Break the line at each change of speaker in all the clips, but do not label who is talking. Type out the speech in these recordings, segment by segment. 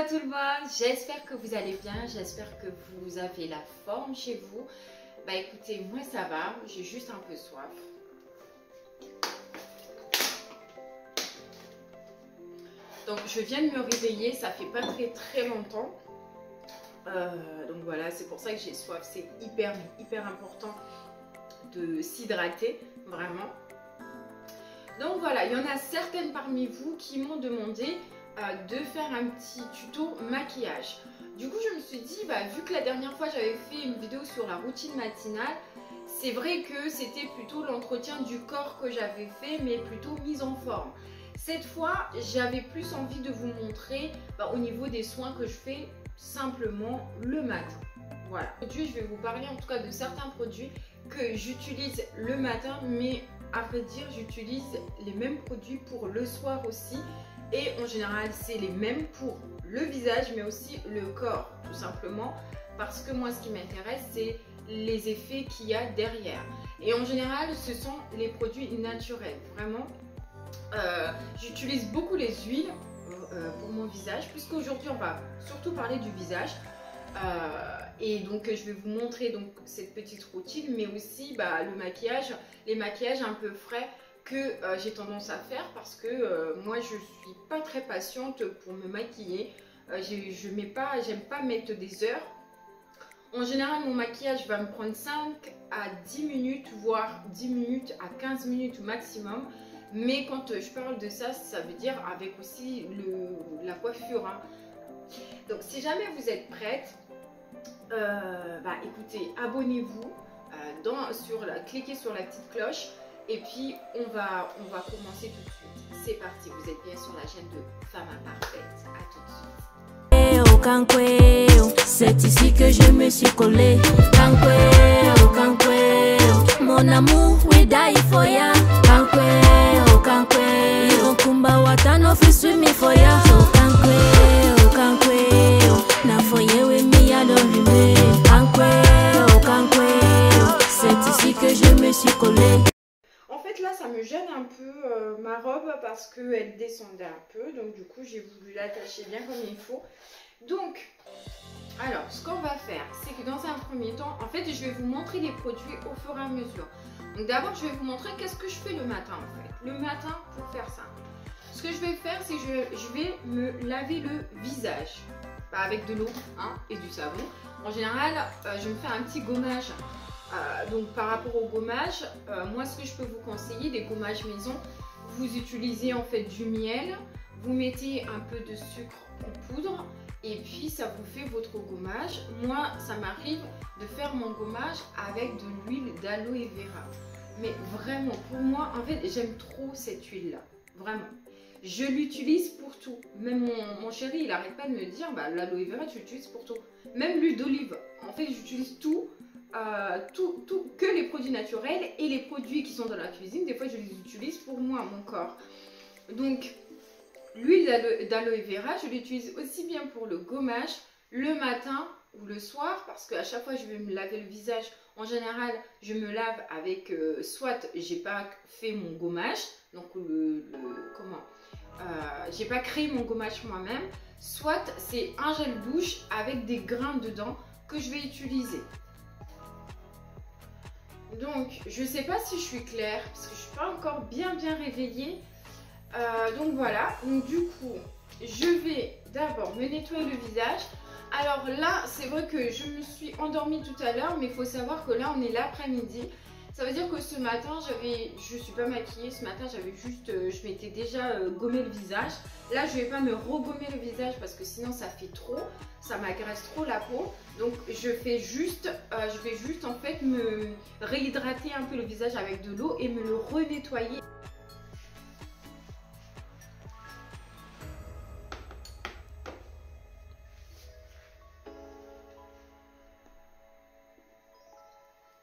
à tout le monde, j'espère que vous allez bien, j'espère que vous avez la forme chez vous. Bah écoutez, moi ça va, j'ai juste un peu soif. Donc je viens de me réveiller, ça fait pas très longtemps. Donc voilà, c'est pour ça que j'ai soif, c'est hyper important de s'hydrater, vraiment. Donc voilà, il y en a certaines parmi vous qui m'ont demandé de faire un petit tuto maquillage. Du coup je me suis dit, vu que la dernière fois j'avais fait une vidéo sur la routine matinale, c'est vrai que c'était plutôt l'entretien du corps que j'avais fait, mais plutôt mise en forme. Cette fois j'avais plus envie de vous montrer au niveau des soins que je fais simplement le matin. Voilà, aujourd'hui je vais vous parler en tout cas de certains produits que j'utilise le matin, mais à vrai dire j'utilise les mêmes produits pour le soir aussi. Et en général, c'est les mêmes pour le visage, mais aussi le corps, tout simplement. Parce que moi, ce qui m'intéresse, c'est les effets qu'il y a derrière. Et en général, ce sont les produits naturels. Vraiment, j'utilise beaucoup les huiles pour mon visage, puisqu'aujourd'hui, on va surtout parler du visage. Et donc, je vais vous montrer donc, cette petite routine, mais aussi le maquillage, les maquillages un peu frais que j'ai tendance à faire parce que moi je suis pas très patiente pour me maquiller. J'aime pas mettre des heures. En général mon maquillage va me prendre 5 à 10 minutes, voire 10 minutes à 15 minutes maximum. Mais quand je parle de ça, ça veut dire avec aussi la coiffure, hein. Donc si jamais vous êtes prête, écoutez, abonnez-vous, cliquez sur la petite cloche. Et puis on va commencer tout de suite. C'est parti, vous êtes bien sur la chaîne de Femme Imparfaite. À tout de suite.
C'est ici que je me suis collée. Mon amour, we die for ya. Kumba watano fisumi for ya. Na for you with me, I don't c'est ici que je me suis collée.
Là ça me gêne un peu ma robe parce qu'elle descendait un peu, donc du coup j'ai voulu l'attacher bien comme il faut. Donc alors ce qu'on va faire, c'est que dans un premier temps, en fait je vais vous montrer les produits au fur et à mesure. Donc d'abord je vais vous montrer qu'est-ce que je fais le matin en fait. Le matin, pour faire ça, ce que je vais faire, c'est que je vais me laver le visage avec de l'eau et du savon. En général je me fais un petit gommage. Donc par rapport au gommage, moi ce que je peux vous conseiller, des gommages maison, vous utilisez en fait du miel, vous mettez un peu de sucre en poudre et puis ça vous fait votre gommage. Moi ça m'arrive de faire mon gommage avec de l'huile d'aloe vera. Mais vraiment pour moi en fait j'aime trop cette huile là, vraiment. Je l'utilise pour tout. Même mon chéri il n'arrête pas de me dire l'aloe vera tu l'utilises pour tout. Même l'huile d'olive, en fait j'utilise tout. Que les produits naturels et les produits qui sont dans la cuisine, des fois je les utilise pour moi, mon corps. Donc l'huile d'aloe vera, je l'utilise aussi bien pour le gommage le matin ou le soir, parce qu'à chaque fois je vais me laver le visage. En général je me lave avec soit j'ai pas fait mon gommage, donc j'ai pas créé mon gommage moi-même, soit c'est un gel douche avec des grains dedans que je vais utiliser. Donc, je ne sais pas si je suis claire, parce que je ne suis pas encore bien réveillée. Donc voilà, donc du coup, je vais d'abord me nettoyer le visage. Alors là, c'est vrai que je me suis endormie tout à l'heure, mais il faut savoir que là, on est l'après-midi. Ça veut dire que ce matin, je ne suis pas maquillée. Ce matin, j'avais juste, je m'étais déjà gommé le visage. Là, je ne vais pas me regommer le visage parce que sinon, ça fait trop. Ça m'agresse trop la peau. Donc, je vais juste en fait me réhydrater un peu le visage avec de l'eau et me le renettoyer.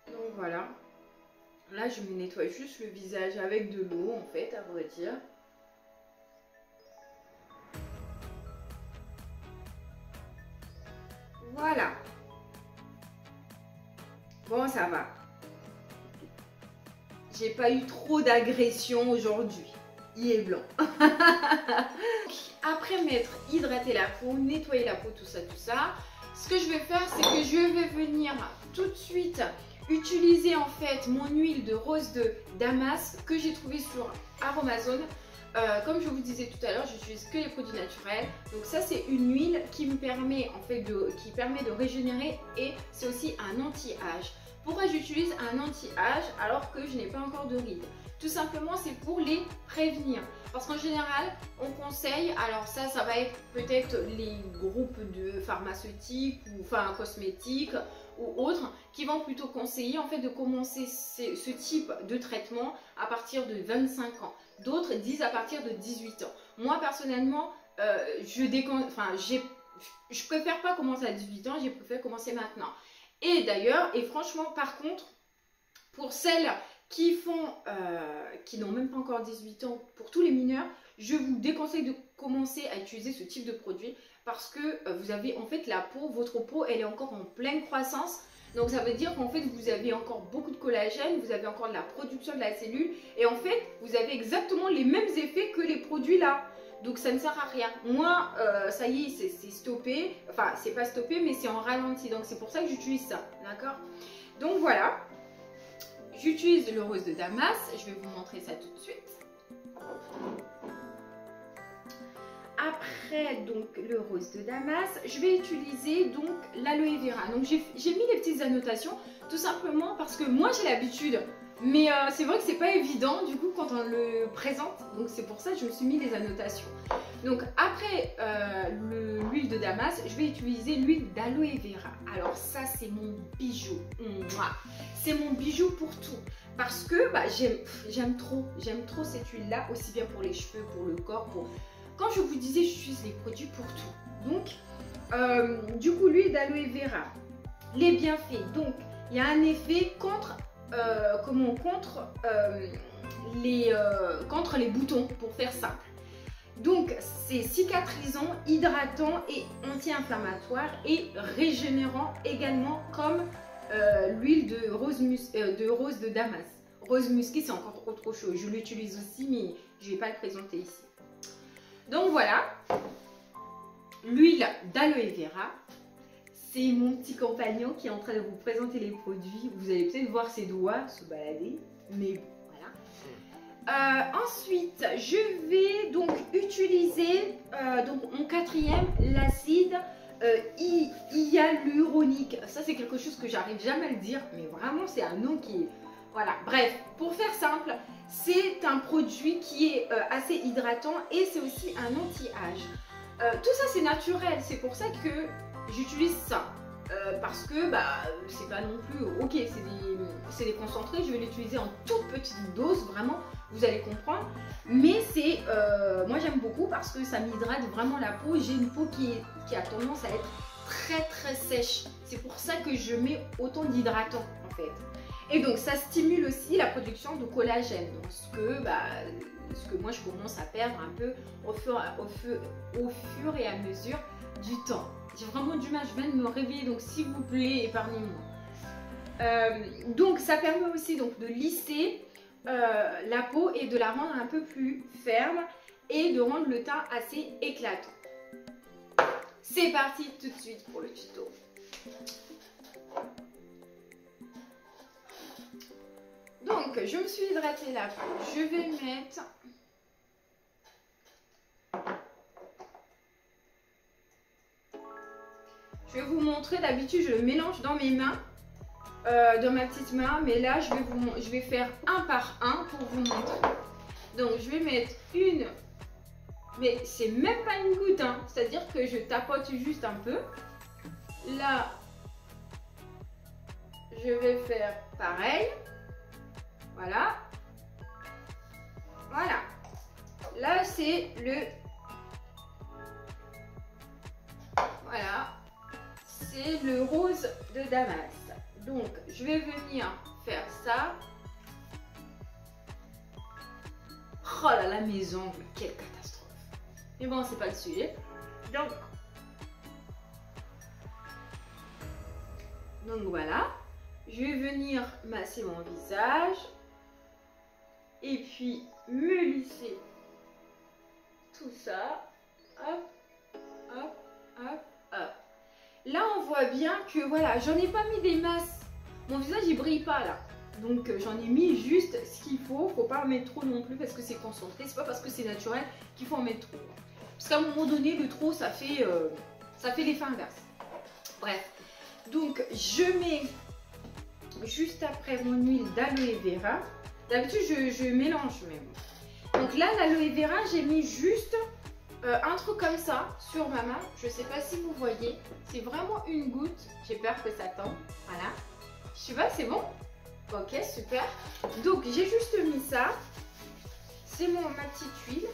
Donc voilà. Là, je me nettoie juste le visage avec de l'eau, en fait, à vrai dire. Voilà. Bon, ça va. J'ai pas eu trop d'agression aujourd'hui. Il est blanc. après m'être hydraté la peau, nettoyer la peau, tout ça, ce que je vais faire, c'est que je vais venir tout de suite utiliser en fait mon huile de rose de Damas que j'ai trouvé sur Aromazone. Comme je vous disais tout à l'heure, j'utilise que les produits naturels. Donc ça, c'est une huile qui me permet en fait de régénérer, et c'est aussi un anti-âge. Pourquoi j'utilise un anti-âge alors que je n'ai pas encore de rides? Tout simplement, c'est pour les prévenir. Parce qu'en général, on conseille, alors ça va être peut-être les groupes de pharmaceutiques ou enfin cosmétiques ou autres qui vont plutôt conseiller en fait de commencer ce type de traitement à partir de 25 ans. D'autres disent à partir de 18 ans. Moi personnellement, je préfère pas commencer à 18 ans, je préfère commencer maintenant. Et d'ailleurs, et franchement par contre, pour celles qui n'ont même pas encore 18 ans, pour tous les mineurs, je vous déconseille de commencer à utiliser ce type de produit parce que vous avez en fait votre peau, elle est encore en pleine croissance. Donc ça veut dire qu'en fait vous avez encore beaucoup de collagène, vous avez encore de la production de la cellule et en fait vous avez exactement les mêmes effets que les produits là. Donc ça ne sert à rien. Moi, ça y est, c'est stoppé. Enfin, c'est pas stoppé, mais c'est en ralenti. Donc c'est pour ça que j'utilise ça, d'accord? Donc voilà. J'utilise le rose de Damas, je vais vous montrer ça tout de suite. Après donc le rose de Damas, je vais utiliser donc l'aloe vera. Donc j'ai mis les petites annotations tout simplement parce que moi j'ai l'habitude, mais c'est vrai que c'est pas évident du coup quand on le présente. Donc c'est pour ça que je me suis mis les annotations. Donc après l'huile de Damas, je vais utiliser l'huile d'aloe vera. Alors ça c'est mon bijou. C'est mon bijou pour tout. Parce que bah, j'aime trop cette huile là, aussi bien pour les cheveux, pour le corps, Quand je vous disais, j'utilise les produits pour tout. Donc, du coup, l'huile d'aloe vera, les bienfaits. Donc, il y a un effet contre les boutons, pour faire simple. Donc, c'est cicatrisant, hydratant et anti-inflammatoire et régénérant également comme l'huile de rose de Damas. Rose musquée, c'est encore autre chose. Je l'utilise aussi, mais je ne vais pas le présenter ici. Donc voilà, l'huile d'aloe vera, c'est mon petit compagnon qui est en train de vous présenter les produits. Vous allez peut-être voir ses doigts se balader, mais voilà. Ensuite, je vais donc utiliser donc mon quatrième, l'acide hyaluronique. Ça, c'est quelque chose que j'arrive jamais à le dire, mais vraiment, c'est un nom qui est... Voilà, bref, pour faire simple, c'est un produit qui est assez hydratant et c'est aussi un anti-âge. Tout ça, c'est naturel, c'est pour ça que j'utilise ça. Parce que bah, c'est pas non plus... Ok, c'est des concentrés, je vais l'utiliser en toute petite dose, vraiment, vous allez comprendre. Mais c'est... moi, j'aime beaucoup parce que ça m'hydrate vraiment la peau. J'ai une peau qui a tendance à être très sèche. C'est pour ça que je mets autant d'hydratant, en fait. Et donc, ça stimule aussi la production de collagène. Donc, ce que moi, je commence à perdre un peu au fur et à mesure du temps. J'ai vraiment du mal, je viens de me réveiller, donc s'il vous plaît, épargnez-moi. Donc, ça permet aussi donc, de lisser la peau et de la rendre un peu plus ferme et de rendre le teint assez éclatant. C'est parti tout de suite pour le tuto. Donc, je me suis hydratée la peau. Je vais mettre... Je vais vous montrer, d'habitude, je le mélange dans mes mains, dans ma petite main. Mais là, je vais faire un par un pour vous montrer. Donc, je vais mettre une... Mais c'est même pas une goutte, hein. C'est-à-dire que je tapote juste un peu. Là, je vais faire pareil. Voilà. Voilà. Là, c'est le... Voilà. C'est le rose de Damas. Donc, je vais venir faire ça. Oh là là, mes ongles, quelle catastrophe. Mais bon, c'est pas le sujet. Donc voilà. Je vais venir masser mon visage. Et puis me lisser tout ça. hop, hop, hop, hop. Là, on voit bien que voilà, j'en ai pas mis des masses. Mon visage, il brille pas là. Donc, j'en ai mis juste ce qu'il faut. Faut pas en mettre trop non plus parce que c'est concentré. C'est pas parce que c'est naturel qu'il faut en mettre trop. Parce qu'à un moment donné, le trop, ça fait l'effet inverse. Bref. Donc, je mets juste après mon huile d'aloe vera. D'habitude, je mélange même. Donc là, l'aloe vera, j'ai mis juste un truc comme ça sur ma main. Je sais pas si vous voyez. C'est vraiment une goutte. J'ai peur que ça tombe. Voilà. Je sais pas, c'est bon? Ok, super. Donc, j'ai juste mis ça. C'est ma petite huile.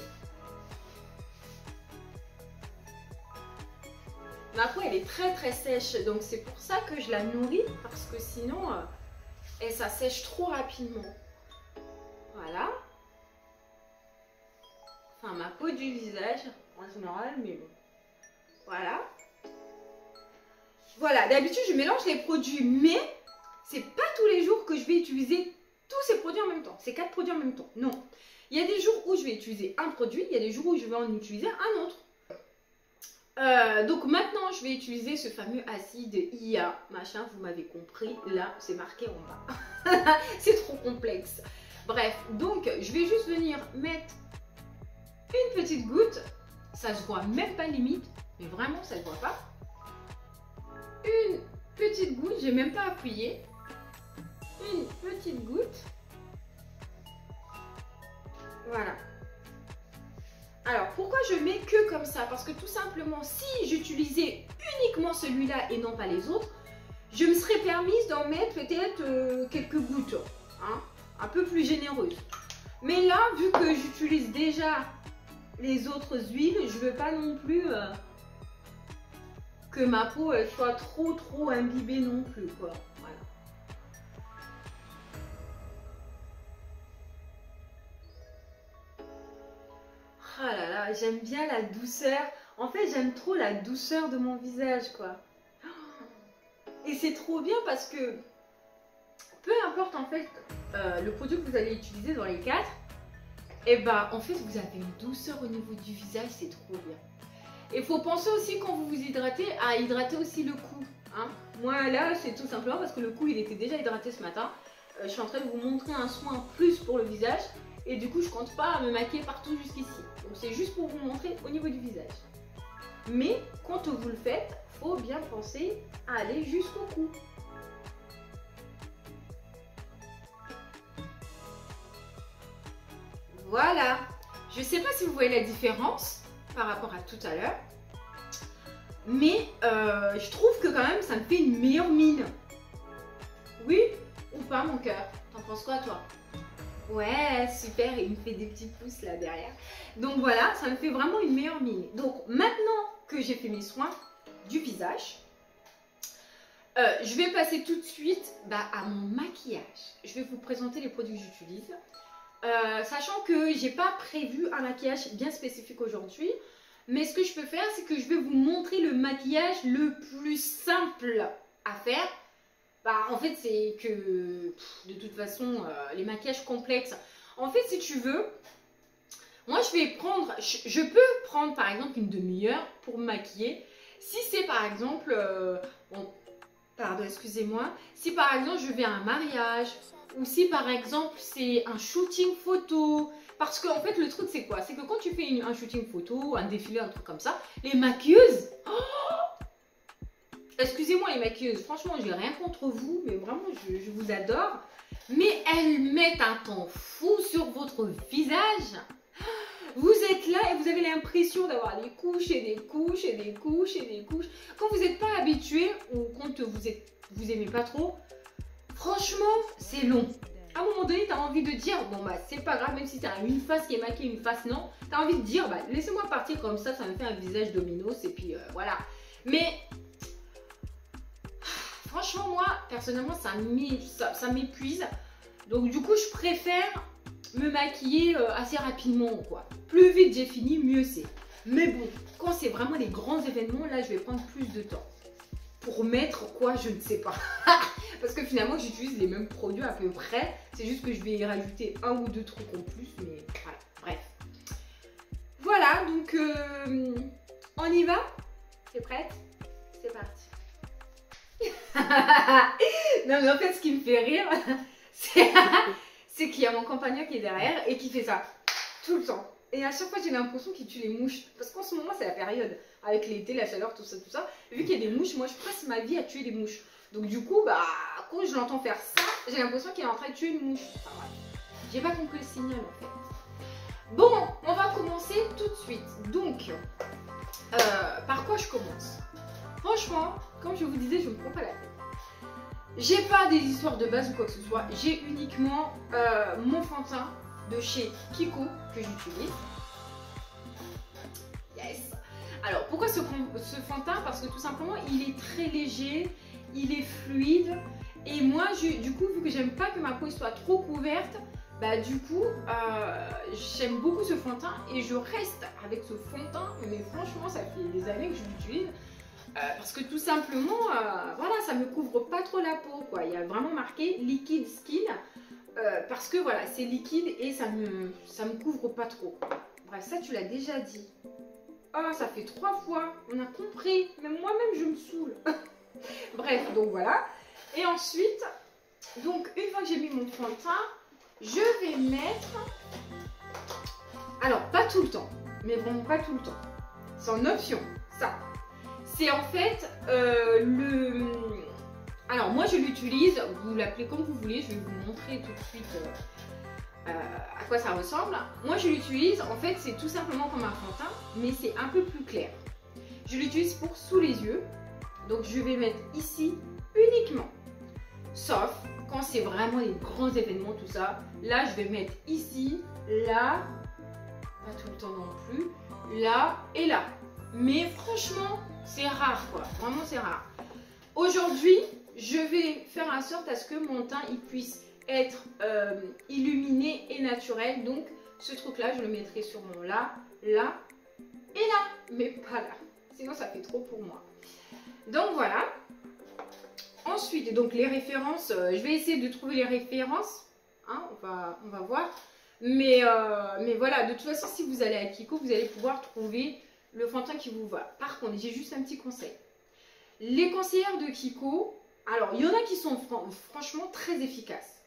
Ma peau, elle est très très sèche. Donc, c'est pour ça que je la nourris. Parce que sinon, ça sèche trop rapidement. Voilà. Enfin, ma peau du visage, en général, mais bon. Voilà. Voilà, d'habitude, je mélange les produits, mais c'est pas tous les jours que je vais utiliser tous ces produits en même temps. Ces 4 produits en même temps. Non. Il y a des jours où je vais utiliser un produit, il y a des jours où je vais en utiliser un autre. Donc maintenant, je vais utiliser ce fameux acide IA, machin, vous m'avez compris. Là, c'est marqué en bas. C'est trop complexe. Bref, donc, je vais juste venir mettre une petite goutte. Ça se voit même pas limite, mais vraiment, ça se voit pas. Une petite goutte, j'ai même pas appuyé. Une petite goutte. Voilà. Alors, pourquoi je mets que comme ça? Parce que tout simplement, si j'utilisais uniquement celui-là et non pas les autres, je me serais permise d'en mettre peut-être quelques gouttes, hein, un peu plus généreuses. Mais là, vu que j'utilise déjà les autres huiles, je veux pas non plus que ma peau soit trop imbibée non plus, quoi. Voilà. Ah là là, j'aime bien la douceur. En fait, j'aime trop la douceur de mon visage, quoi. Et c'est trop bien parce que peu importe en fait le produit que vous allez utiliser dans les 4, et bah en fait vous avez une douceur au niveau du visage, c'est trop bien. Et il faut penser aussi quand vous vous hydratez à hydrater aussi le cou, hein. Moi là c'est tout simplement parce que le cou il était déjà hydraté ce matin. Je suis en train de vous montrer un soin en plus pour le visage et du coup je compte pas me maquiller partout jusqu'ici. Donc c'est juste pour vous montrer au niveau du visage. Mais quand vous le faites, faut bien penser à aller jusqu'au cou. Voilà. Je sais pas si vous voyez la différence par rapport à tout à l'heure. Mais je trouve que quand même ça me fait une meilleure mine. Oui ou pas mon cœur? T'en penses quoi toi? Ouais, super, il me fait des petits pouces là derrière. Donc voilà, ça me fait vraiment une meilleure mine. Donc maintenant que j'ai fait mes soins du visage, je vais passer tout de suite à mon maquillage. Je vais vous présenter les produits que j'utilise. Sachant que j'ai pas prévu un maquillage bien spécifique aujourd'hui. Mais ce que je peux faire, c'est que je vais vous montrer le maquillage le plus simple à faire. En fait, c'est que de toute façon, les maquillages complexes, en fait, si tu veux, moi, je peux prendre par exemple une demi-heure pour me maquiller. Si c'est par exemple, pardon, excusez-moi, si par exemple je vais à un mariage, ou si par exemple c'est un shooting photo. Parce qu'en fait, le truc, c'est quoi? C'est que quand tu fais un shooting photo, un défilé, un truc comme ça, les maquilleuses... Excusez-moi les maquilleuses, franchement, j'ai rien contre vous, mais vraiment, je vous adore. Mais elles mettent un temps fou sur votre visage. Vous êtes là et vous avez l'impression d'avoir des couches et des couches et des couches et des couches. Quand vous n'êtes pas habitué ou quand vous aimez pas trop, franchement, c'est long. À un moment donné, tu as envie de dire, bon c'est pas grave, même si tu as une face qui est maquillée, une face non, tu as envie de dire, laissez-moi partir comme ça me fait un visage dominos et puis voilà. Mais franchement, moi, personnellement, ça m'épuise. Donc du coup, je préfère me maquiller assez rapidement, quoi. Plus vite j'ai fini, mieux c'est. Mais bon, quand c'est vraiment les grands événements, là, je vais prendre plus de temps. Pour mettre quoi, je ne sais pas. Parce que finalement, j'utilise les mêmes produits à peu près. C'est juste que je vais y rajouter un ou deux trucs en plus. Mais voilà, bref. Voilà, donc on y va? T'es prête? C'est parti. Non mais en fait ce qui me fait rire, c'est qu'il y a mon compagnon qui est derrière et qui fait ça tout le temps. Et à chaque fois j'ai l'impression qu'il tue les mouches. Parce qu'en ce moment c'est la période, avec l'été, la chaleur, tout ça. Vu qu'il y a des mouches, moi je passe ma vie à tuer des mouches. Donc du coup, bah quand je l'entends faire ça, j'ai l'impression qu'il est en train de tuer une mouche. Enfin, ouais. J'ai pas compris le signal en fait. Bon, on va commencer tout de suite. Donc, par quoi je commence? Franchement, comme je vous disais, je me prends pas la tête. J'ai pas des histoires de base ou quoi que ce soit. J'ai uniquement mon fond de teint de chez Kiko que j'utilise. Yes. Alors, pourquoi ce fond de teint? Parce que tout simplement, il est très léger, il est fluide. Et moi, du coup, vu que j'aime pas que ma peau soit trop couverte, bah du coup, j'aime beaucoup ce fond de teint et je reste avec ce fond de teint. Mais franchement, ça fait des années que je l'utilise. Parce que tout simplement, voilà, ça me couvre pas trop la peau, quoi. Il y a vraiment marqué liquid skin, parce que voilà, c'est liquide et ça me couvre pas trop. Bref, ça tu l'as déjà dit. Oh, ça fait 3 fois, on a compris. Même moi-même, je me saoule. Bref, donc voilà. Et ensuite, donc une fois que j'ai mis mon fond de teint, je vais mettre... Alors, pas tout le temps, mais vraiment pas tout le temps. C'est en option, ça. C'est en fait le... Alors moi je l'utilise, vous l'appelez comme vous voulez, je vais vous montrer tout de suite à quoi ça ressemble. Moi je l'utilise, en fait c'est tout simplement comme un fond de teint, mais c'est un peu plus clair. Je l'utilise pour sous les yeux, donc je vais mettre ici uniquement. Sauf quand c'est vraiment les grands événements, tout ça, là je vais mettre ici, là, pas tout le temps non plus, là et là. Mais franchement, c'est rare quoi, vraiment c'est rare. Aujourd'hui, je vais faire en sorte à ce que mon teint il puisse être illuminé et naturel. Donc ce truc là, je le mettrai sur mon là, là et là, mais pas là. Sinon ça fait trop pour moi. Donc voilà. Ensuite, donc les références, je vais essayer de trouver les références. Hein, on va voir. Mais voilà, de toute façon, si vous allez à Kiko, vous allez pouvoir trouver le fond de teint qui vous va. Par contre, j'ai juste un petit conseil. Les conseillères de Kiko, alors il y en a qui sont franchement très efficaces.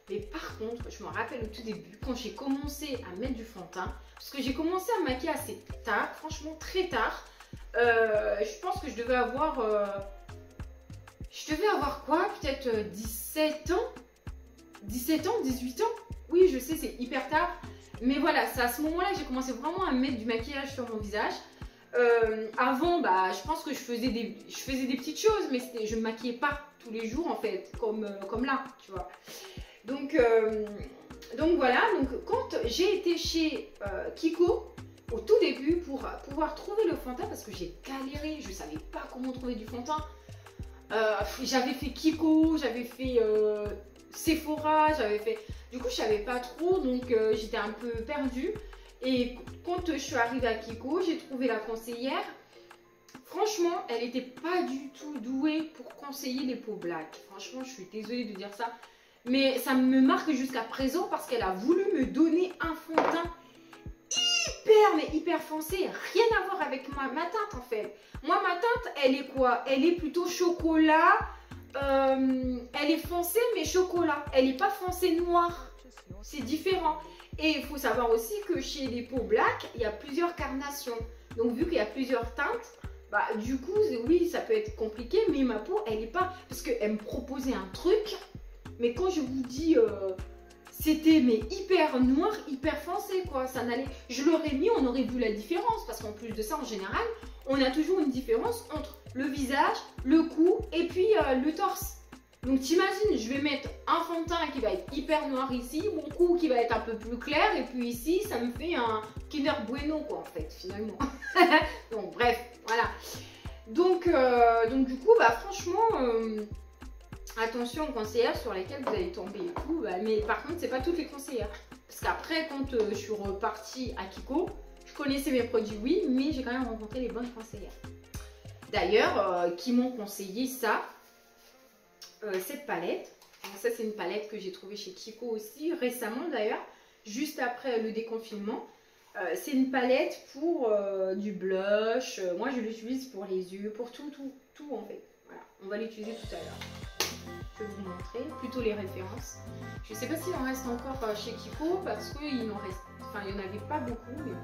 Mais par contre, je me rappelle au tout début, quand j'ai commencé à mettre du fond de teint, parce que j'ai commencé à me maquiller assez tard, franchement très tard. Je pense que je devais avoir quoi? Peut-être 17 ans? 17 ans, 18 ans? Oui, je sais, c'est hyper tard. Mais voilà, c'est à ce moment-là que j'ai commencé vraiment à mettre du maquillage sur mon visage. Avant, bah, je pense que je faisais des petites choses, mais je ne me maquillais pas tous les jours en fait, comme là, tu vois. Donc voilà, donc quand j'ai été chez Kiko, au tout début, pour pouvoir trouver le fond de teint, parce que j'ai galéré, je ne savais pas comment trouver du fond de teint. J'avais fait Kiko, j'avais fait Sephora, du coup je savais pas trop, donc j'étais un peu perdue. Et quand je suis arrivée à Kiko, j'ai trouvé la conseillère. Franchement, elle n'était pas du tout douée pour conseiller les peaux black. Franchement, je suis désolée de dire ça, mais ça me marque jusqu'à présent parce qu'elle a voulu me donner un fond de teint hyper foncé, rien à voir avec ma teinte en fait. Moi ma teinte elle est quoi? Elle est plutôt chocolat, elle est foncée mais chocolat, elle n'est pas foncée noire, c'est différent. Et il faut savoir aussi que chez les peaux black il y a plusieurs carnations, donc vu qu'il y a plusieurs teintes, bah du coup oui ça peut être compliqué, mais ma peau elle n'est pas, parce qu'elle me proposait un truc, mais quand je vous dis c'était mais hyper noir, hyper foncé quoi, ça n'allait. Je l'aurais mis, on aurait vu la différence parce qu'en plus de ça en général, on a toujours une différence entre le visage, le cou et puis le torse. Donc t'imagines, je vais mettre un fond de teint qui va être hyper noir ici, mon cou qui va être un peu plus clair et puis ici ça me fait un Kinder Bueno quoi en fait finalement. Donc bref, voilà. Donc du coup bah franchement attention aux conseillères sur lesquelles vous allez tomber et tout, mais par contre c'est pas toutes les conseillères, parce qu'après quand je suis repartie à Kiko, je connaissais mes produits oui, mais j'ai quand même rencontré les bonnes conseillères d'ailleurs qui m'ont conseillé ça, cette palette. Donc ça c'est une palette que j'ai trouvée chez Kiko aussi récemment d'ailleurs, juste après le déconfinement. c'est une palette pour du blush. Moi, je l'utilise pour les yeux, pour tout en fait. Voilà, on va l'utiliser tout à l'heure. Je vais vous montrer plutôt les références. Je ne sais pas s'il en reste encore chez Kiko parce qu'il en reste, enfin, il n'y en avait pas beaucoup, mais bon.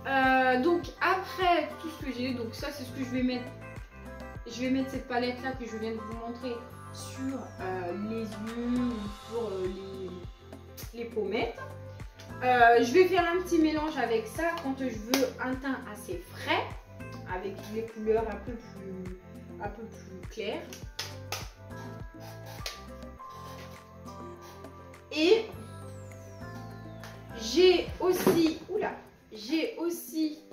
Voilà. Donc après tout ce que j'ai, donc ça c'est ce que je vais mettre. Je vais mettre cette palette là que je viens de vous montrer sur les yeux, sur les pommettes. Je vais faire un petit mélange avec ça quand je veux un teint assez frais, avec les couleurs un peu plus claires. Et j'ai aussi,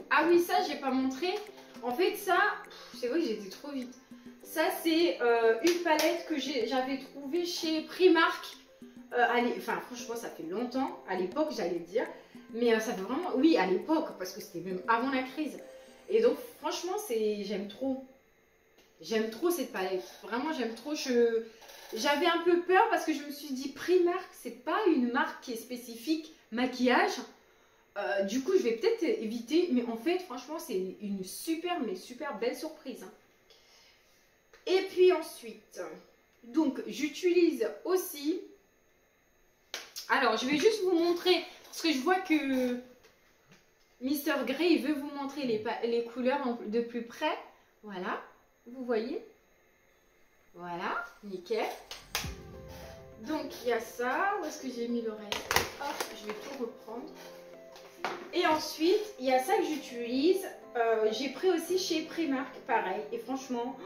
ah oui, ça j'ai pas montré. En fait ça, c'est vrai que j'étais trop vite. Ça c'est une palette que j'avais trouvée chez Primark. Enfin franchement ça fait longtemps, à l'époque j'allais dire. Mais ça fait vraiment, oui à l'époque, parce que c'était même avant la crise. Et donc franchement j'aime trop. J'aime trop cette palette. Vraiment j'aime trop. J'avais un peu peur parce que je me suis dit Primark c'est pas une marque qui est spécifique maquillage. Du coup je vais peut-être éviter, mais en fait franchement c'est une super belle surprise. Hein. Et puis ensuite, donc j'utilise aussi, alors je vais juste vous montrer, parce que je vois que Mr. Grey il veut vous montrer les couleurs de plus près. Voilà, vous voyez. Voilà, nickel. Donc il y a ça, où est-ce que j'ai mis le reste? Hop, je vais tout reprendre. Et ensuite, il y a ça que j'utilise. J'ai pris aussi chez Primark, pareil. Et franchement,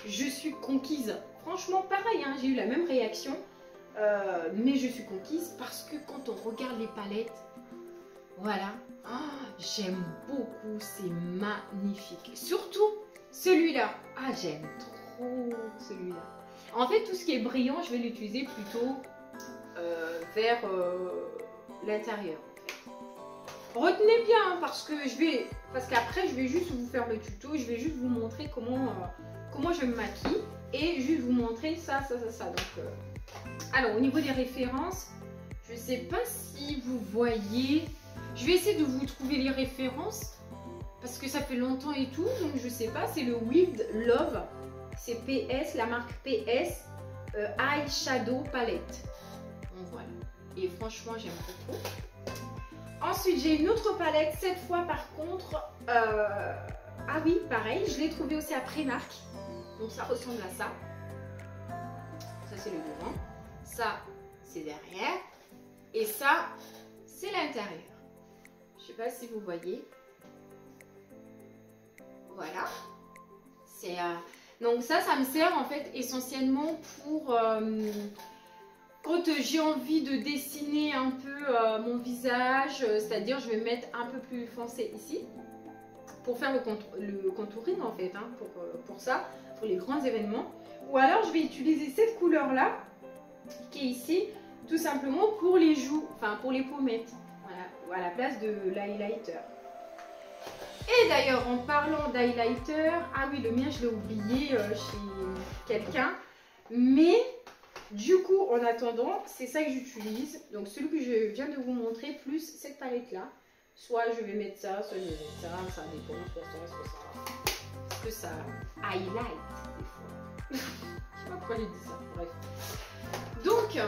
je suis conquise. Franchement, pareil, hein, j'ai eu la même réaction. Mais je suis conquise parce que quand on regarde les palettes, voilà, j'aime beaucoup, c'est magnifique. Surtout celui-là. Ah, j'aime trop celui-là. En fait, tout ce qui est brillant, je vais l'utiliser plutôt vers l'intérieur. Retenez bien hein, parce qu'après je vais juste vous faire le tuto, je vais juste vous montrer comment je me maquille et juste vous montrer ça. Donc, alors au niveau des références, je ne sais pas si vous voyez, je vais essayer de vous trouver les références parce que ça fait longtemps et tout, donc je sais pas, c'est le Wild Love, c'est PS, la marque PS Eyeshadow Palette. Donc voilà, et franchement j'aime beaucoup. Ensuite, j'ai une autre palette, cette fois par contre, ah oui, pareil, je l'ai trouvée aussi à Primark, donc ça ressemble à ça. Ça c'est le devant, ça c'est derrière, et ça c'est l'intérieur. Je sais pas si vous voyez. Voilà. Donc ça me sert en fait essentiellement pour... quand j'ai envie de dessiner un peu mon visage, c'est-à-dire je vais mettre un peu plus foncé ici pour faire le contouring en fait, hein, pour ça, pour les grands événements. Ou alors je vais utiliser cette couleur-là qui est ici, tout simplement pour les joues, enfin pour les pommettes, voilà, ou à la place de l'highlighter. Et d'ailleurs en parlant d'highlighter, ah oui le mien je l'ai oublié chez quelqu'un, mais... Du coup, en attendant, c'est ça que j'utilise. Donc, celui que je viens de vous montrer, plus cette palette-là. Soit je vais mettre ça, soit je vais mettre ça. Ça dépend, soit ça. Parce que ça highlight, des fois. Je sais pas pourquoi j'ai dit ça. Bref. Donc,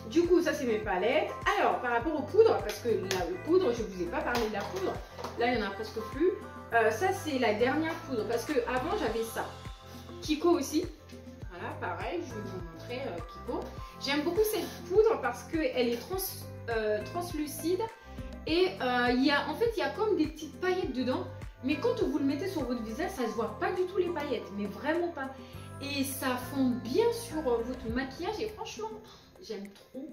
du coup, ça, c'est mes palettes. Alors, par rapport aux poudres, parce que là, le poudre, je ne vous ai pas parlé de la poudre. Là, il n'y en a presque plus. Ça, c'est la dernière poudre. Parce que avant j'avais ça. Kiko aussi. Voilà, pareil, je vais vous montrer Kiko. J'aime beaucoup cette poudre parce qu'elle est translucide et en fait il y a comme des petites paillettes dedans, mais quand vous le mettez sur votre visage, ça se voit pas du tout les paillettes, mais vraiment pas. Et ça fond bien sur votre maquillage et franchement, j'aime trop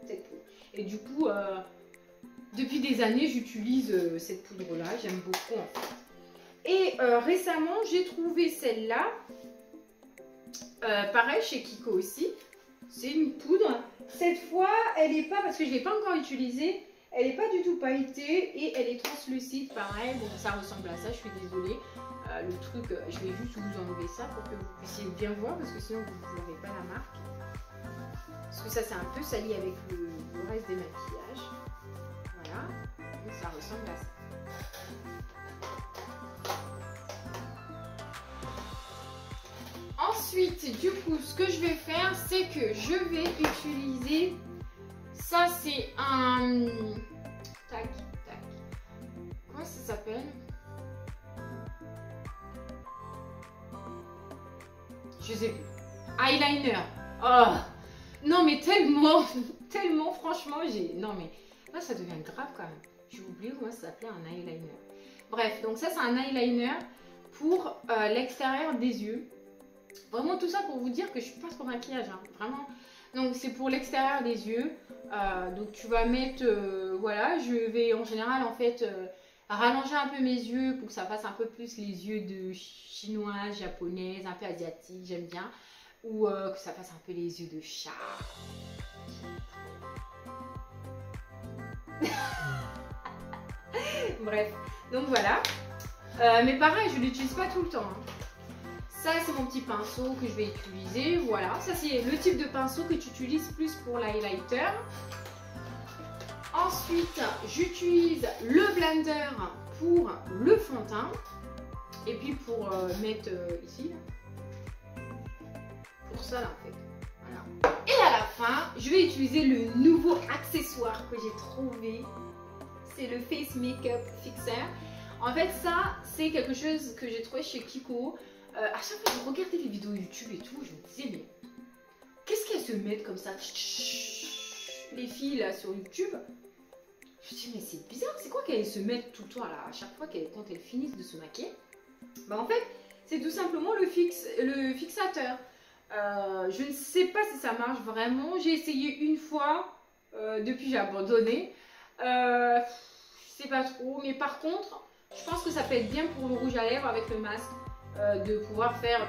cette poudre. Et du coup, depuis des années, j'utilise cette poudre-là, j'aime beaucoup en fait. Et récemment, j'ai trouvé celle-là. Pareil chez Kiko aussi, c'est une poudre. Cette fois, elle n'est pas, parce que je ne l'ai pas encore utilisée, elle n'est pas du tout pailletée et elle est translucide. Pareil, bon, ça ressemble à ça, je suis désolée. Le truc, je vais juste vous enlever ça pour que vous puissiez bien voir, parce que sinon vous ne verrez pas la marque. Parce que ça, c'est un peu sali avec le reste des maquillages. Donc ça ressemble à ça. Ensuite, du coup, ce que je vais faire, c'est que je vais utiliser... Ça, c'est un... Tac, tac. Comment ça s'appelle? Je sais plus. Eyeliner. Oh! Non, mais tellement, tellement, franchement, j'ai... Non, mais là, ça devient grave quand même. J'ai oublié comment ça s'appelait un eyeliner. Bref, donc ça, c'est un eyeliner pour l'extérieur des yeux. Vraiment tout ça pour vous dire que je suis pas trop maquillage, hein, vraiment. Donc c'est pour l'extérieur des yeux. Donc tu vas mettre, voilà, je vais en général en fait rallonger un peu mes yeux pour que ça fasse un peu plus les yeux de chinoise, japonaise, un peu asiatique, j'aime bien. Ou que ça fasse un peu les yeux de chat. Bref, donc voilà. Mais pareil, je l'utilise pas tout le temps, hein. Ça, c'est mon petit pinceau que je vais utiliser. Voilà, ça c'est le type de pinceau que tu utilises plus pour l'highlighter. Ensuite, j'utilise le blender pour le fond de teint. Et puis pour mettre ici. Pour ça, là, en fait. Voilà. Et à la fin, je vais utiliser le nouveau accessoire que j'ai trouvé. C'est le Face Makeup Fixer. En fait, ça, c'est quelque chose que j'ai trouvé chez Kiko. À chaque fois que je regardais les vidéos YouTube et tout, je me disais, mais qu'est-ce qu'elles se mettent comme ça, les filles là sur YouTube? Je me dis, mais c'est bizarre, c'est quoi qu'elles se mettent tout le temps là, à chaque fois quand elles finissent de se maquiller? Bah en fait, c'est tout simplement le fixateur. Je ne sais pas si ça marche vraiment. J'ai essayé une fois, depuis j'ai abandonné. Je sais pas trop, mais par contre, je pense que ça peut être bien pour le rouge à lèvres avec le masque. De pouvoir faire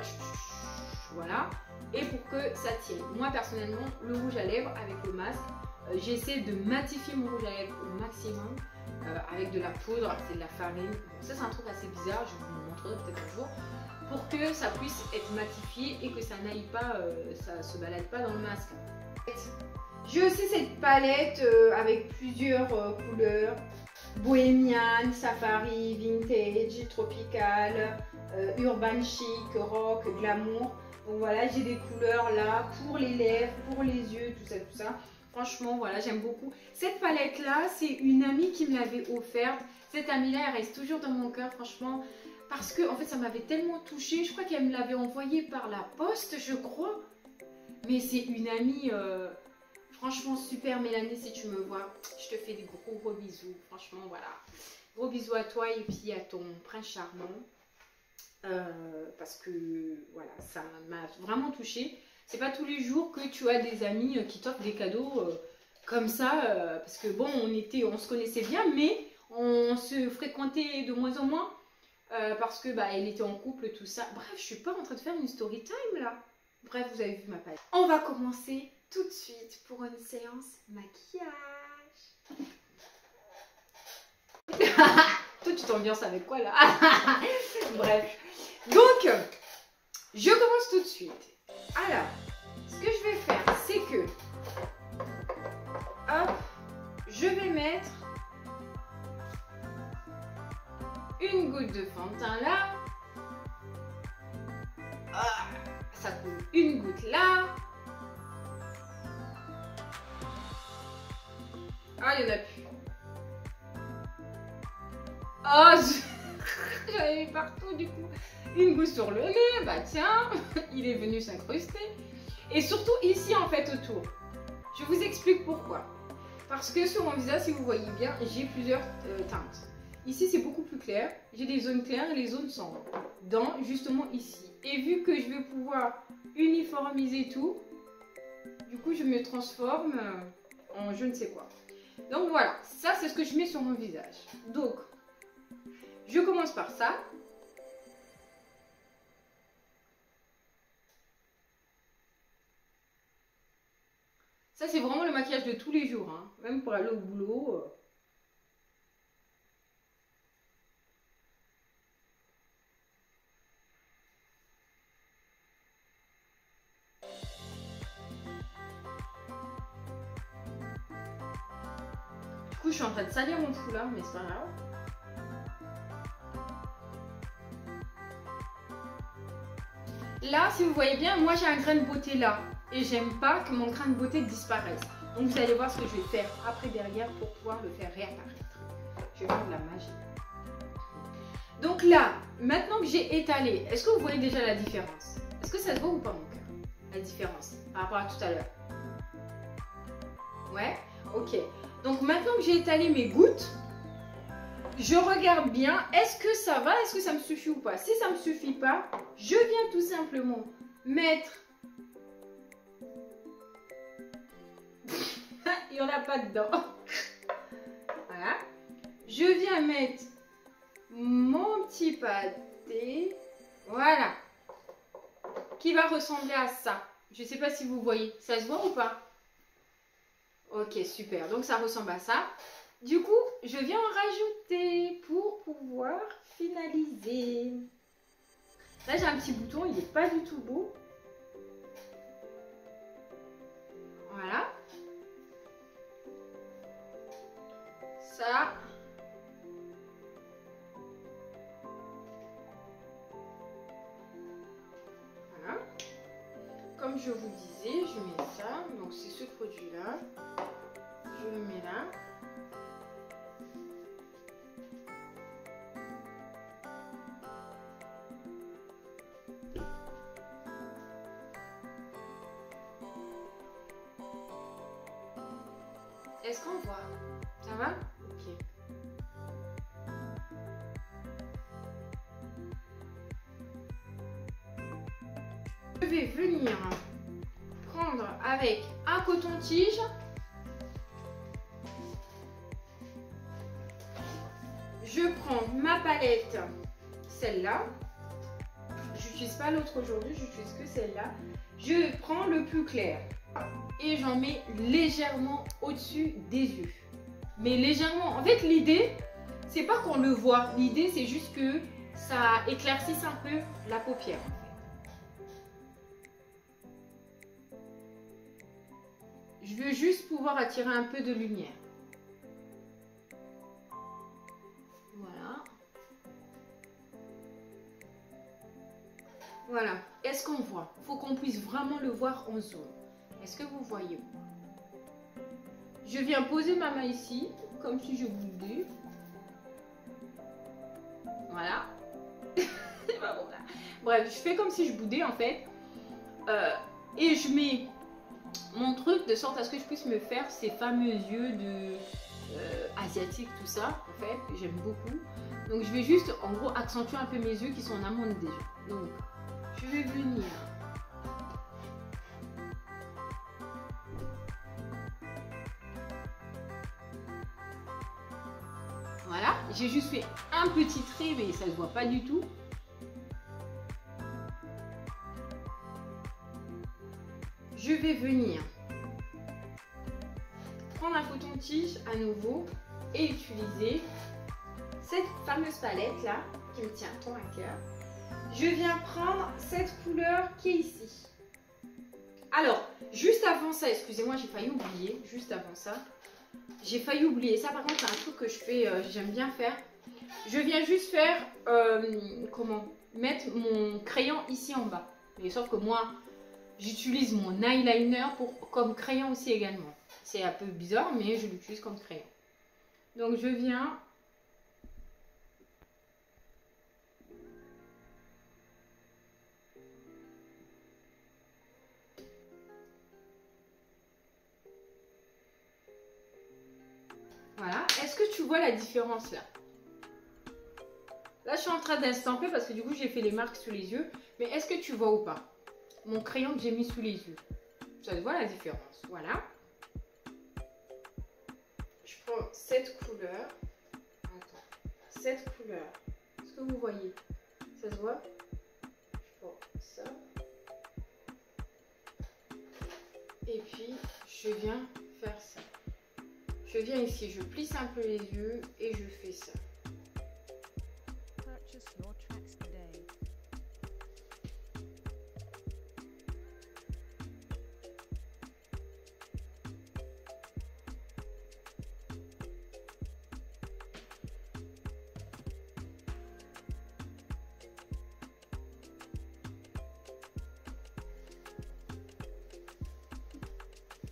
voilà, et pour que ça tienne. Moi personnellement, le rouge à lèvres avec le masque, j'essaie de matifier mon rouge à lèvres au maximum avec de la poudre, c'est de la farine. Bon, ça c'est un truc assez bizarre, je vous le montrerai peut-être un jour, pour que ça puisse être matifié et que ça n'aille pas, ça se balade pas dans le masque. J'ai aussi cette palette avec plusieurs couleurs. Bohémienne, safari, vintage, tropical, urban chic, rock, glamour. Donc voilà, j'ai des couleurs là pour les lèvres, pour les yeux, tout ça, tout ça. Franchement, voilà, j'aime beaucoup. Cette palette là, c'est une amie qui me l'avait offerte. Cette amie là, elle reste toujours dans mon cœur, franchement. Parce que en fait, ça m'avait tellement touchée. Je crois qu'elle me l'avait envoyée par la poste, je crois. Mais c'est une amie... Franchement, super Mélanie, si tu me vois, je te fais des gros bisous. Franchement, voilà. Gros bisous à toi et puis à ton prince charmant. Parce que, voilà, ça m'a vraiment touchée. C'est pas tous les jours que tu as des amis qui t'offrent des cadeaux comme ça. Parce que bon, on se connaissait bien, mais on se fréquentait de moins en moins. Parce que, bah, elle était en couple, tout ça. Bref, je suis pas en train de faire une story time, là. Bref, vous avez vu ma palette. On va commencer tout de suite pour une séance maquillage. Toi, tu t'ambiances avec quoi là? Bref. Donc, je commence tout de suite. Alors, ce que je vais faire, c'est que... Hop, je vais mettre une goutte de fond de teint là. Ah, ça coule une goutte là. Ah, il n'y en a plus. Oh, j'en ai mis partout du coup. Une goutte sur le nez, bah tiens, il est venu s'incruster. Et surtout ici en fait autour. Je vous explique pourquoi. Parce que sur mon visage, si vous voyez bien, j'ai plusieurs teintes. Ici c'est beaucoup plus clair. J'ai des zones claires et les zones sombres. Dans justement ici. Et vu que je vais pouvoir uniformiser tout, du coup je me transforme en je ne sais quoi. Donc voilà, ça c'est ce que je mets sur mon visage. Donc, je commence par ça. Ça c'est vraiment le maquillage de tous les jours, hein. Même pour aller au boulot. Du coup coup, je suis en train de salir mon foulard, mais c'est pas grave. Là, si vous voyez bien, moi j'ai un grain de beauté là. Et j'aime pas que mon grain de beauté disparaisse. Donc vous allez voir ce que je vais faire après derrière pour pouvoir le faire réapparaître. Je vais faire de la magie. Donc là, maintenant que j'ai étalé, est-ce que vous voyez déjà la différence? Est-ce que ça se voit ou pas mon cœur? La différence par rapport à tout à l'heure. Ouais, ok. Donc maintenant que j'ai étalé mes gouttes, je regarde bien, est-ce que ça va? Est-ce que ça me suffit ou pas? Si ça ne me suffit pas, je viens tout simplement mettre... Il n'y en a pas dedans. Voilà. Je viens mettre mon petit pâté. Voilà. Qui va ressembler à ça. Je ne sais pas si vous voyez. Ça se voit ou pas? Ok, super. Donc ça ressemble à ça. Du coup, je viens en rajouter pour pouvoir finaliser. Là, j'ai un petit bouton. Il n'est pas du tout beau. Voilà. Ça. Voilà. Comme je vous disais, je mets ça. Donc, c'est ce produit-là. Je le mets là. Est-ce qu'on voit? Ça va? Ok. Je vais venir prendre avec un coton-tige. Je prends ma palette, celle-là. Je n'utilise pas l'autre aujourd'hui, j'utilise que celle-là. Je prends le plus clair et j'en mets légèrement au-dessus des yeux. Mais légèrement. En fait, l'idée, c'est pas qu'on le voit. L'idée, c'est juste que ça éclaircisse un peu la paupière. Je veux juste pouvoir attirer un peu de lumière. Voilà. Voilà. Est-ce qu'on voit? Il faut qu'on puisse vraiment le voir en zoom. Est-ce que vous voyez? Je viens poser ma main ici, comme si je boudais. Voilà. C'est pas bon là. Bref, je fais comme si je boudais en fait. Et je mets mon truc de sorte à ce que je puisse me faire ces fameux yeux de asiatiques, tout ça. En fait, j'aime beaucoup. Donc je vais juste en gros accentuer un peu mes yeux qui sont en amont des yeux. Donc je vais venir. Voilà, j'ai juste fait un petit trait, mais ça ne se voit pas du tout. Je vais venir prendre un coton-tige à nouveau et utiliser cette fameuse palette là qui me tient tant à cœur. Je viens prendre cette couleur qui est ici. Alors, juste avant ça, excusez-moi, j'ai failli oublier, juste avant ça. J'ai failli oublier ça, par contre c'est un truc que je fais, j'aime bien faire. Je viens juste faire, mettre mon crayon ici en bas. Mais sauf que moi, j'utilise mon eyeliner comme crayon aussi également. C'est un peu bizarre, mais je l'utilise comme crayon. Donc je viens... Voilà. Est-ce que tu vois la différence là? Là, je suis en train d'instamper parce que du coup, j'ai fait les marques sous les yeux. Mais est-ce que tu vois ou pas? Mon crayon que j'ai mis sous les yeux. Ça se voit la différence. Voilà. Je prends cette couleur. Attends. Cette couleur. Est-ce que vous voyez? Ça se voit? Je prends ça. Et puis, je viens faire ça. Je viens ici, je plisse un peu les yeux et je fais ça.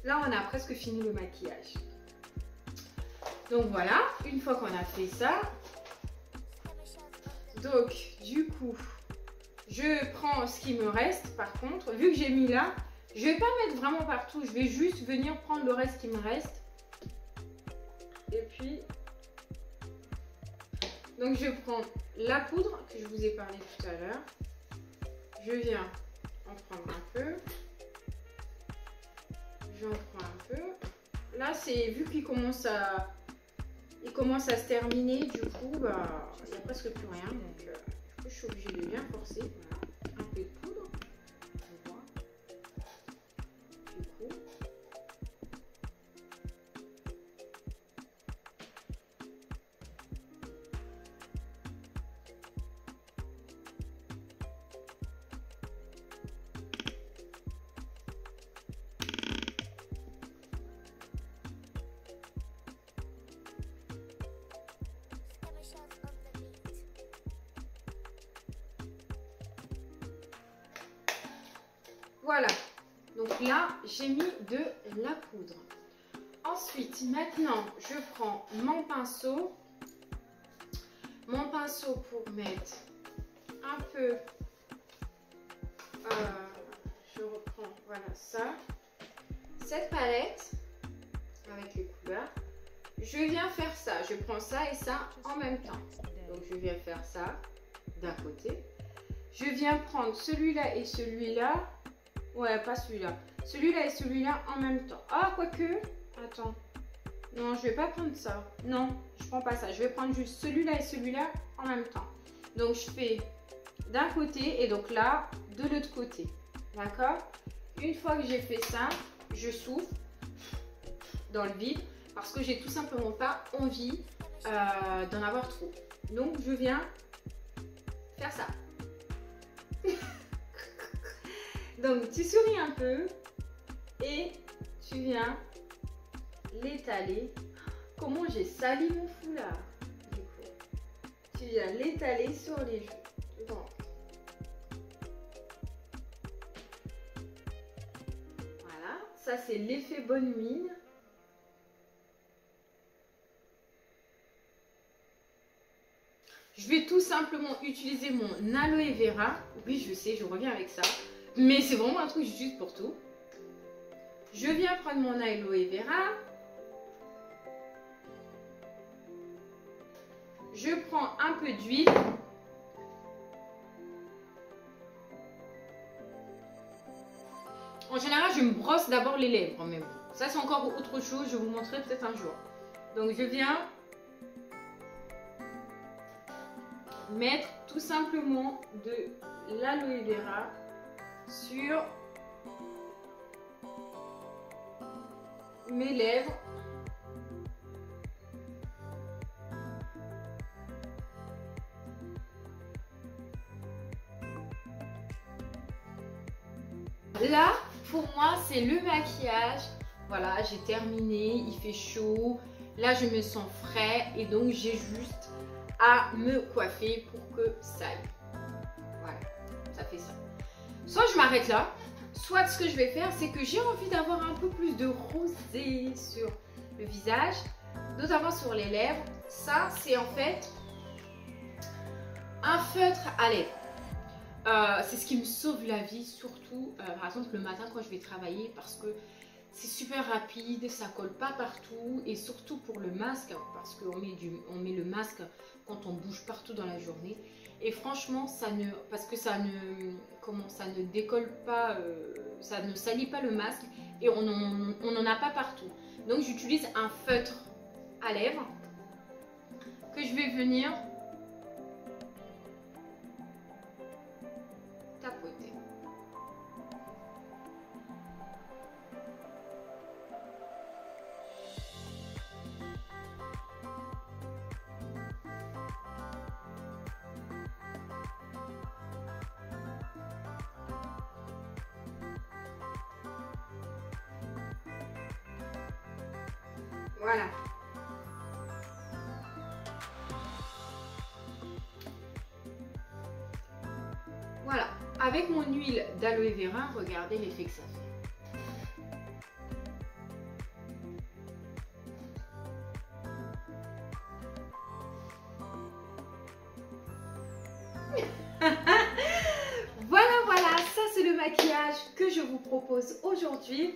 là on a presque fini le maquillage. Donc voilà, une fois qu'on a fait ça, donc du coup, je prends ce qui me reste. Par contre, vu que j'ai mis là, je vais pas mettre vraiment partout, je vais juste venir prendre le reste qui me reste. Et puis, donc je prends la poudre que je vous ai parlé tout à l'heure. Je viens en prendre un peu. J'en prends un peu. Là, c'est vu qu'il commence à se terminer, du coup, bah, il n'y a presque plus rien. Donc, du coup, je suis obligée de bien forcer. Voilà. Un peu de poudre. Du coup. Voilà, donc là j'ai mis de la poudre. Ensuite, maintenant je prends mon pinceau pour mettre un peu, je reprends, voilà ça, cette palette avec les couleurs. Je viens faire ça, je prends ça et ça en même temps. Donc je viens faire ça d'un côté. Je viens prendre celui-là et celui-là. Ouais, pas celui-là. Celui-là et celui-là en même temps. Ah, quoique. Attends. Non, je vais pas prendre ça. Non, je prends pas ça. Je vais prendre juste celui-là et celui-là en même temps. Donc, je fais d'un côté et donc là, de l'autre côté. D'accord? Une fois que j'ai fait ça, je souffle dans le vide parce que j'ai tout simplement pas envie d'en avoir trop. Donc, je viens faire ça. Donc, tu souris un peu et tu viens l'étaler. Comment j'ai sali mon foulard, du coup. Tu viens l'étaler sur les joues. Donc, voilà, ça c'est l'effet bonne mine. Je vais tout simplement utiliser mon aloe vera. Oui, je sais, je reviens avec ça. Mais c'est vraiment un truc juste pour tout. Je viens prendre mon aloe vera. Je prends un peu d'huile. En général, je me brosse d'abord les lèvres. Mais bon, ça c'est encore autre chose. Je vais vous montrer peut-être un jour. Donc je viens mettre tout simplement de l'aloe vera sur mes lèvres. Là, pour moi, c'est le maquillage. Voilà, j'ai terminé, il fait chaud. Là, je me sens frais et donc j'ai juste à me coiffer pour que ça aille. Voilà, ça fait ça. Soit je m'arrête là, soit ce que je vais faire, c'est que j'ai envie d'avoir un peu plus de rosé sur le visage, notamment sur les lèvres. Ça, c'est en fait un feutre à lèvres. C'est ce qui me sauve la vie, surtout par exemple le matin quand je vais travailler, parce que c'est super rapide, ça colle pas partout, et surtout pour le masque, parce qu'on met le masque quand on bouge partout dans la journée. Et franchement, ça ne décolle pas, ça ne salit pas le masque et on n'en a pas partout. Donc j'utilise un feutre à lèvres que je vais venir tapoter. Voilà. Voilà. Avec mon huile d'aloe vera, regardez l'effet que ça fait. que je vous propose aujourd'hui.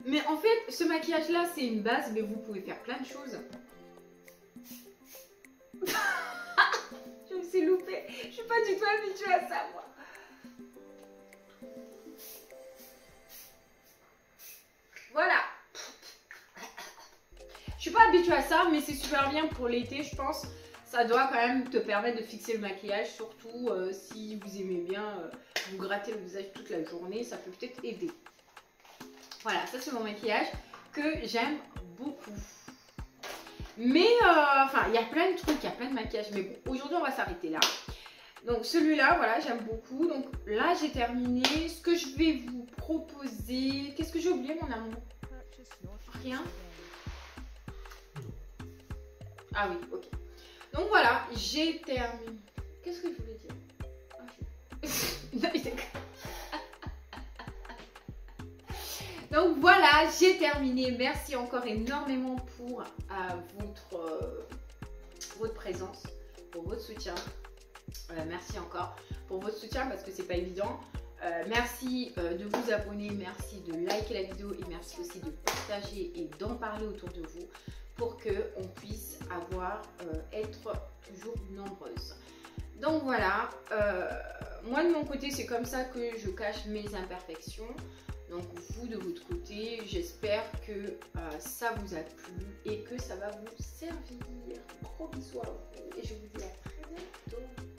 Mais en fait, ce maquillage là, c'est une base, mais vous pouvez faire plein de choses. Je me suis loupée. Je suis pas du tout habituée à ça, moi. Voilà. Je suis pas habituée à ça, mais c'est super bien pour l'été, je pense. Ça doit quand même te permettre de fixer le maquillage, surtout si vous aimez bien vous gratter le visage toute la journée, ça peut peut-être aider. Voilà, ça c'est mon maquillage que j'aime beaucoup. Mais, enfin, il y a plein de trucs, il y a plein de maquillages, mais bon, aujourd'hui on va s'arrêter là. Donc celui-là, voilà, j'aime beaucoup. Donc là, j'ai terminé. Ce que je vais vous proposer... Qu'est-ce que j'ai oublié, mon amour? Rien? Ah oui, ok. Donc voilà, j'ai terminé. Qu'est-ce que je voulais dire? Non, mais d'accord. Donc voilà, j'ai terminé. Merci encore énormément pour votre présence, pour votre soutien. Merci encore pour votre soutien parce que c'est pas évident. Merci de vous abonner, merci de liker la vidéo et merci aussi de partager et d'en parler autour de vous pour qu'on puisse être toujours nombreuses. Donc voilà, moi de mon côté c'est comme ça que je cache mes imperfections. Donc vous de votre côté, j'espère que ça vous a plu et que ça va vous servir. Gros bisous à vous et je vous dis à très bientôt.